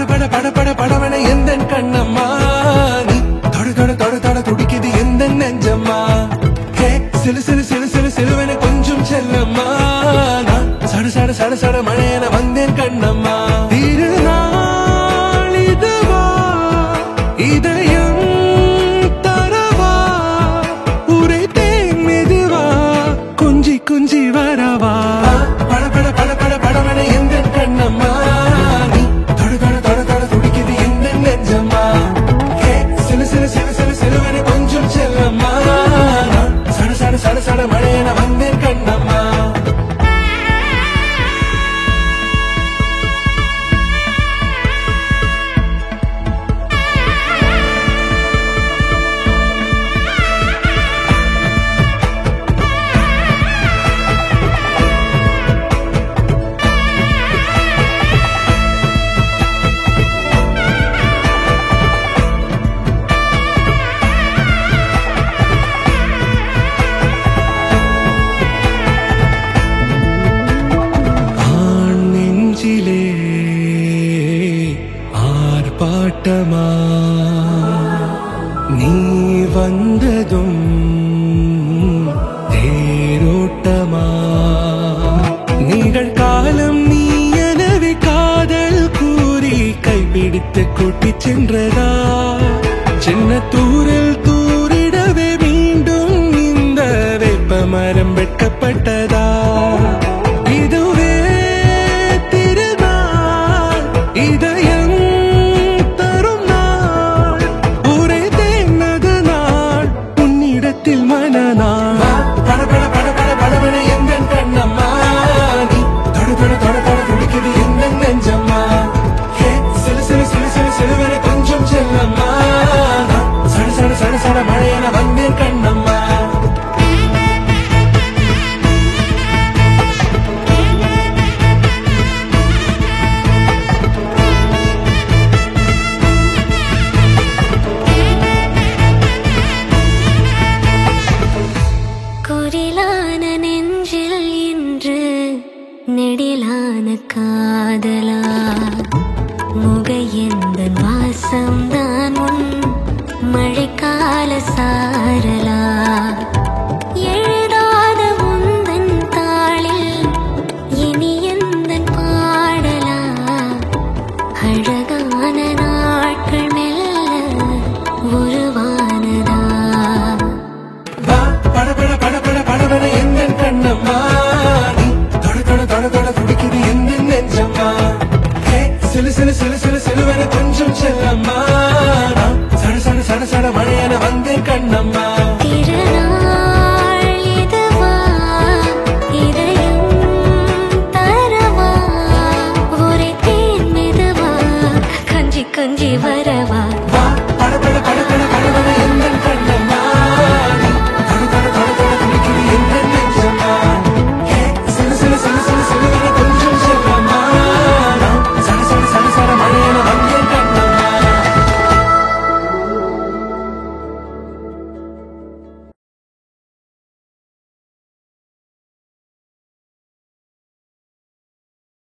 பட பட பட படவன எந்தன் கண்ணம்மா நீ தொட தொட தொட தொட துடிக்குது எந்த நெஞ்சம்மா ஹே சிலு சிலு சிலு சிலு சிலுவன கொஞ்சம் செல்லம்மா நான் சட சட சட சட மழையன வந்தேன் கண்ணம்மா திருநாள் இதுவா இதயம் தரவா உரைத்தேன் மெதுவா குஞ்சி குஞ்சி வரவா பட பட பட பட படவன எந்தன் கண்ணம்மா நீ தொட தொட தொட தொட துடிக்குது எந்த நெஞ்சம்மா ஹே சிலு சிலு சிலு சிலு சிலுவன கொஞ்சம் செல்லம்மா நான் சட சட சட சட மழையன வந்தேன் கண்ணம்மா ஆர்ப்பாட்டமா நீ வந்ததும் தேரோட்டமா நிகழ்காலம் நீ எனவே காதல் கூறி கைப்பிடித்து கூட்டிச் சென்றதா சின்ன தூரில் தூரிடவே மீண்டும் இந்த வேப்ப மரம் வெட்கப்பட்டதா இதுவே திருநாள் இதயம் தரும் நாள் உரைத்தேனது நாள் உன்னிடத்தில் மனநாள் பட பட பட பட படவன எந்தன் கண்ணம்மா நீ தொட தொட தொட தொட துடிக்குது எந்த நெஞ்சம்மா ஹே சிலு சிலு சிலு சிலு சிலுவன கொஞ்சம் செல்லம்மா நான் சட சட சட சட மழையன வந்தேன் கண்ணம்மா குரிலான நெஞ்சில் இன்று நெடிலான காதலா முக எந்த வாசம்தான் உன் மழைக்கால சாரலா எழுதாத உந்தன் தாளில் இனி எந்தன் பாடலா அழகான நாட்கள் மெல்ல உருவானதா பட பட பட பட படவன எந்தன் கண்ணம்மா நீ தொட தொட தொட தொட துடிக்குது எந்த நெஞ்சம்மா ஹே சிலு சிலு சிலு சிலு சிலுவன கொஞ்சம் செல்லம்மா நான் சட சட சட சட மழையன வந்தேன் கண்ணம்மா